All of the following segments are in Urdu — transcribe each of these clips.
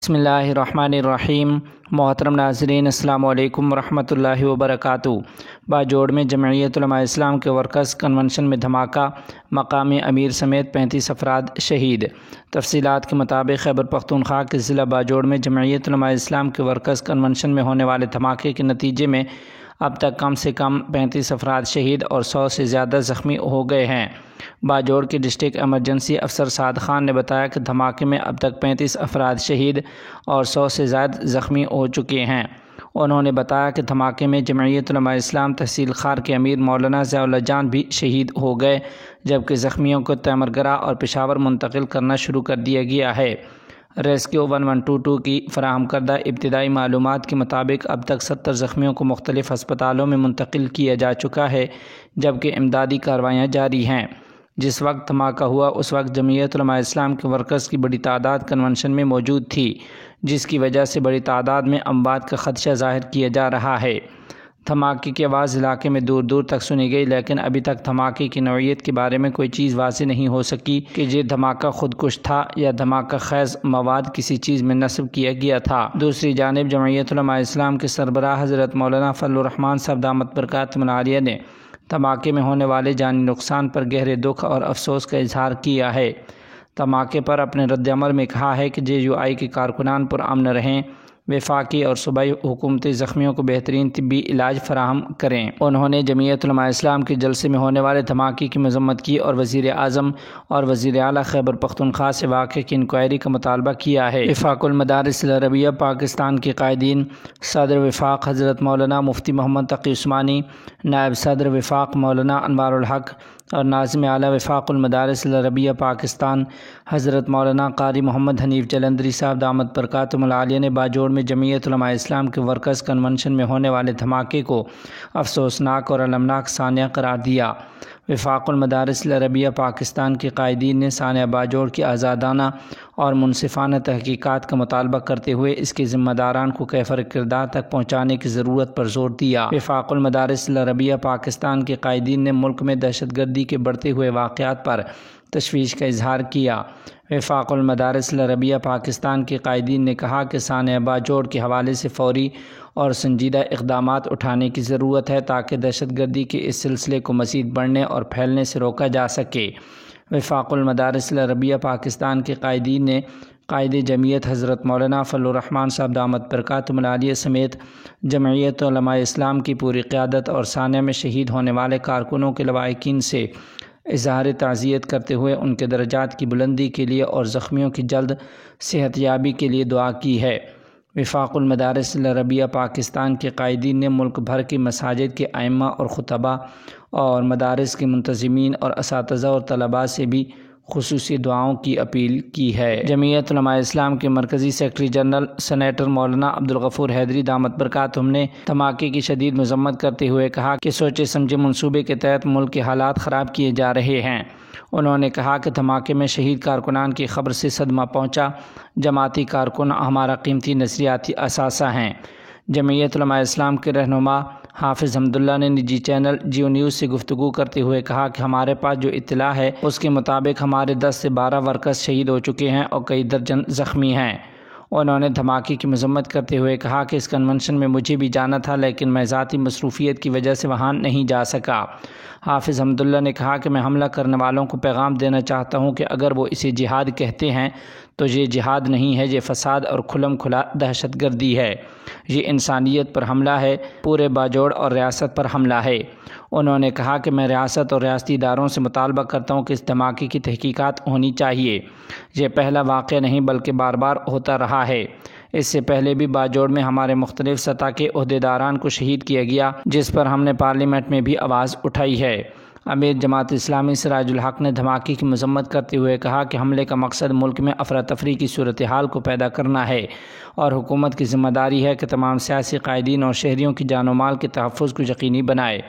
بسم اللہ الرحمن الرحیم۔ محترم ناظرین، السلام علیکم ورحمۃ اللہ وبرکاتہ۔ باجوڑ میں جمعیت علماء اسلام کے ورکرز کنونشن میں دھماکہ، مقامی امیر سمیت 35 افراد شہید۔ تفصیلات کے مطابق خیبر پختونخوا کے ضلع باجوڑ میں جمعیت علماء اسلام کے ورکرز کنونشن میں ہونے والے دھماکے کے نتیجے میں اب تک کم سے کم 35 افراد شہید اور 100 سے زیادہ زخمی ہو گئے ہیں۔ باجوڑ کے ڈسٹرکٹ ایمرجنسی افسر سعد خان نے بتایا کہ دھماکے میں اب تک 35 افراد شہید اور 100 سے زائد زخمی ہو چکے ہیں۔ انہوں نے بتایا کہ دھماکے میں جمعیت علماء اسلام تحصیل خار کے امیر مولانا ضیاء اللہ جان بھی شہید ہو گئے، جبکہ زخمیوں کو تیمرگرہ اور پشاور منتقل کرنا شروع کر دیا گیا ہے۔ ریسکیو 1122 کی فراہم کردہ ابتدائی معلومات کے مطابق اب تک 70 زخمیوں کو مختلف ہسپتالوں میں منتقل کیا جا چکا ہے، جبکہ امدادی کارروائیاں جاری ہیں۔ جس وقت دھماکہ ہوا اس وقت جمعیت علماء اسلام کے ورکرز کی بڑی تعداد کنونشن میں موجود تھی، جس کی وجہ سے بڑی تعداد میں اموات کا خدشہ ظاہر کیا جا رہا ہے۔ دھماکے کی آواز علاقے میں دور دور تک سنی گئی، لیکن ابھی تک دھماکے کی نوعیت کے بارے میں کوئی چیز واضح نہیں ہو سکی کہ یہ دھماکہ خودکش تھا یا دھماکہ خیز مواد کسی چیز میں نصب کیا گیا تھا۔ دوسری جانب جمعیت علماء اسلام کے سربراہ حضرت مولانا فضل الرحمن صاحب دامت برکاتہم العالیہ نے دھماکے میں ہونے والے جانی نقصان پر گہرے دکھ اور افسوس کا اظہار کیا ہے۔ دھماکے پر اپنے رد عمل میں کہا ہے کہ JUI کے کارکنان پرامن رہیں، وفاقی اور صوبائی حکومتیں زخمیوں کو بہترین طبی علاج فراہم کریں۔ انہوں نے جمعیت علماء اسلام کے جلسے میں ہونے والے دھماکے کی مذمت کی اور وزیر اعظم اور وزیر اعلیٰ خیبر پختونخوا سے واقعے کی انکوائری کا مطالبہ کیا ہے۔ وفاق المدارس العربیہ پاکستان کے قائدین، صدر وفاق حضرت مولانا مفتی محمد تقی عثمانی، نائب صدر وفاق مولانا انوار الحق اور ناظم اعلیٰ وفاق المدارس العربیہ پاکستان حضرت مولانا قاری محمد حنیف جلندری صاحب دامت برکاتہم العالیہ نے باجوڑ میں جمعیت علماء اسلام کے ورکرز کنونشن میں ہونے والے دھماکے کو افسوسناک اور المناک سانحہ قرار دیا۔ وفاق المدارس العربیہ پاکستان کے قائدین نے سانحہ باجوڑ کی آزادانہ اور منصفانہ تحقیقات کا مطالبہ کرتے ہوئے اس کے ذمہ داران کو کیفر کردار تک پہنچانے کی ضرورت پر زور دیا۔ وفاق المدارس العربیہ پاکستان کے قائدین نے ملک میں دہشت گردی کے بڑھتے ہوئے واقعات پر تشویش کا اظہار کیا۔ وفاق المدارس العربیہ پاکستان کے قائدین نے کہا کہ سانحہ باجوڑ کے حوالے سے فوری اور سنجیدہ اقدامات اٹھانے کی ضرورت ہے تاکہ دہشت گردی کے اس سلسلے کو مزید بڑھنے اور پھیلنے سے روکا جا سکے۔ وفاق المدارس العربیہ پاکستان کے قائدین نے قائد جمعیت حضرت مولانا فضل الرحمن صاحب دامت برکاتہم العالیہ سمیت جمعیت علماء اسلام کی پوری قیادت اور سانحہ میں شہید ہونے والے کارکنوں کے لواحقین سے اظہار تعزیت کرتے ہوئے ان کے درجات کی بلندی کے لیے اور زخمیوں کی جلد صحت یابی کے لیے دعا کی ہے۔ وفاق المدارس العربیہ پاکستان کے قائدین نے ملک بھر کے مساجد کے ائمہ اور خطباء اور مدارس کے منتظمین اور اساتذہ اور طلباء سے بھی خصوصی دعاؤں کی اپیل کی ہے۔ جمعیت علماء اسلام کے مرکزی سیکرٹری جنرل سینیٹر مولانا عبدالغفور حیدری دامت برکاتہم نے دھماکے کی شدید مذمت کرتے ہوئے کہا کہ سوچے سمجھے منصوبے کے تحت ملک کے حالات خراب کیے جا رہے ہیں۔ انہوں نے کہا کہ دھماکے میں شہید کارکنان کی خبر سے صدمہ پہنچا۔ جماعتی کارکن ہمارا قیمتی نظریاتی اثاثہ ہیں۔ جمعیت علماء اسلام کے رہنما حافظ حمداللہ نے نجی چینل جیو نیوز سے گفتگو کرتے ہوئے کہا کہ ہمارے پاس جو اطلاع ہے اس کے مطابق ہمارے 10 سے 12 ورکرز شہید ہو چکے ہیں اور کئی درجن زخمی ہیں۔ انہوں نے دھماکے کی مذمت کرتے ہوئے کہا کہ اس کنونشن میں مجھے بھی جانا تھا، لیکن میں ذاتی مصروفیت کی وجہ سے وہاں نہیں جا سکا۔ حافظ حمداللہ نے کہا کہ میں حملہ کرنے والوں کو پیغام دینا چاہتا ہوں کہ اگر وہ اسے جہاد کہتے ہیں تو یہ جہاد نہیں ہے، یہ فساد اور کھلم کھلا دہشت گردی ہے۔ یہ انسانیت پر حملہ ہے، پورے باجوڑ اور ریاست پر حملہ ہے۔ انہوں نے کہا کہ میں ریاست اور ریاستی اداروں سے مطالبہ کرتا ہوں کہ اس دھماکے کی تحقیقات ہونی چاہیے۔ یہ پہلا واقعہ نہیں بلکہ بار بار ہوتا رہا ہے۔ اس سے پہلے بھی باجوڑ میں ہمارے مختلف سطح کے عہدیداران کو شہید کیا گیا، جس پر ہم نے پارلیمنٹ میں بھی آواز اٹھائی ہے۔ امیر جماعت اسلامی سراج الحق نے دھماکے کی مذمت کرتے ہوئے کہا کہ حملے کا مقصد ملک میں افراتفری کی صورتحال کو پیدا کرنا ہے اور حکومت کی ذمہ داری ہے کہ تمام سیاسی قائدین اور شہریوں کی جان و مال کے تحفظ کو یقینی بنائے۔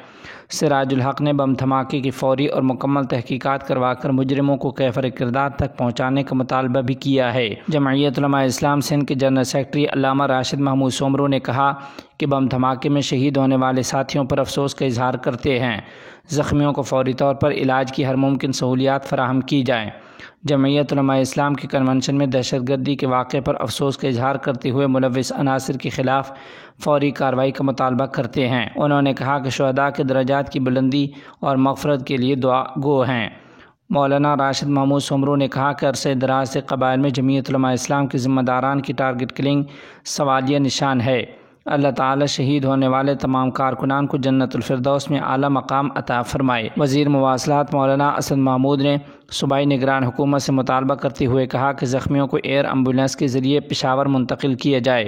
سراج الحق نے بم دھماکے کی فوری اور مکمل تحقیقات کروا کر مجرموں کو کیفر کردار تک پہنچانے کا مطالبہ بھی کیا ہے۔ جمعیت علماء اسلام سندھ کے جنرل سیکرٹری علامہ راشد محمود سومرو نے کہا کہ بم دھماکے میں شہید ہونے والے ساتھیوں پر افسوس کا اظہار کرتے ہیں۔ زخمیوں کو فوری طور پر علاج کی ہر ممکن سہولیات فراہم کی جائیں۔ جمعیت علماء اسلام کی کنونشن میں دہشت گردی کے واقعے پر افسوس کا اظہار کرتے ہوئے ملوث عناصر کے خلاف فوری کارروائی کا مطالبہ کرتے ہیں۔ انہوں نے کہا کہ شہداء کے درجات کی بلندی اور مغفرت کے لیے دعا گو ہیں۔ مولانا راشد محمود سومرو نے کہا کہ عرصہ دراز سے قبائل میں جمعیت علماء اسلام کے ذمہ داران کی ٹارگٹ کلنگ سوالیہ نشان ہے۔ اللہ تعالی شہید ہونے والے تمام کارکنان کو جنت الفردوس میں اعلیٰ مقام عطا فرمائے۔ وزیر مواصلات مولانا اسد محمود نے صوبائی نگران حکومت سے مطالبہ کرتے ہوئے کہا کہ زخمیوں کو ایئر ایمبولینس کے ذریعے پشاور منتقل کیا جائے۔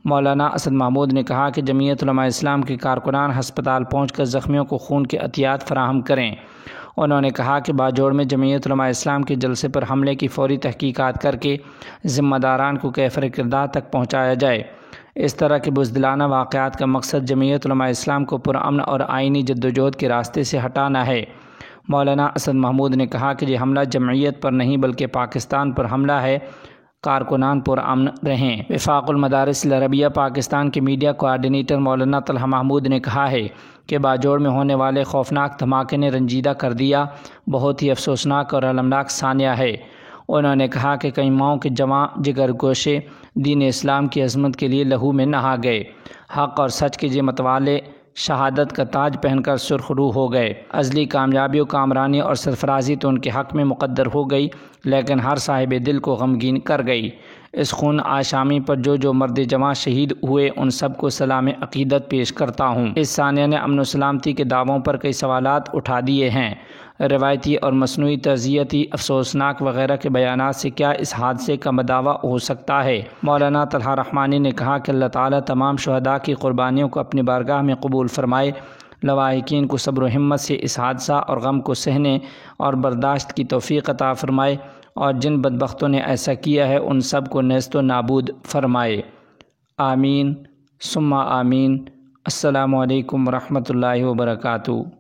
مولانا اسد محمود نے کہا کہ جمعیت علماء اسلام کے کارکنان ہسپتال پہنچ کر زخمیوں کو خون کے عطیات فراہم کریں۔ انہوں نے کہا کہ باجوڑ میں جمعیت علماء اسلام کے جلسے پر حملے کی فوری تحقیقات کر کے ذمہ داران کو کیفر کردار تک پہنچایا جائے۔ اس طرح کے بزدلانہ واقعات کا مقصد جمعیت علماء اسلام کو پرامن اور آئینی جدوجہد کے راستے سے ہٹانا ہے۔ مولانا اسد محمود نے کہا کہ یہ حملہ جمعیت پر نہیں بلکہ پاکستان پر حملہ ہے، کارکنان پرامن رہیں۔ وفاق المدارس العربیہ پاکستان کے میڈیا کوآرڈینیٹر مولانا طلحہ محمود نے کہا ہے کہ باجوڑ میں ہونے والے خوفناک دھماکے نے رنجیدہ کر دیا، بہت ہی افسوسناک اور المناک ثانیہ ہے۔ انہوں نے کہا کہ کئی ماؤں کے جواں جگر گوشے دین اسلام کی عظمت کے لیے لہو میں نہا گئے، حق اور سچ کے جمت والے شہادت کا تاج پہن کر سرخ روح ہو گئے۔ ازلی کامیابی و کامرانی اور سرفرازی تو ان کے حق میں مقدر ہو گئی، لیکن ہر صاحب دل کو غمگین کر گئی۔ اس خون آشامی پر جو مرد جواں شہید ہوئے ان سب کو سلام عقیدت پیش کرتا ہوں۔ اس ثانیہ نے امن و سلامتی کے دعووں پر کئی سوالات اٹھا دیے ہیں۔ روایتی اور مصنوعی تعزیتی افسوسناک وغیرہ کے بیانات سے کیا اس حادثے کا مداوع ہو سکتا ہے؟ مولانا طلحہ رحمانی نے کہا کہ اللہ تعالیٰ تمام شہداء کی قربانیوں کو اپنی بارگاہ میں قبول فرمائے، لواحقین کو صبر و ہمت سے اس حادثہ اور غم کو سہنے اور برداشت کی توفیق عطا فرمائے، اور جن بدبختوں نے ایسا کیا ہے ان سب کو نیست و نابود فرمائے۔ آمین ثم آمین۔ السلام علیکم ورحمۃ اللہ وبرکاتہ۔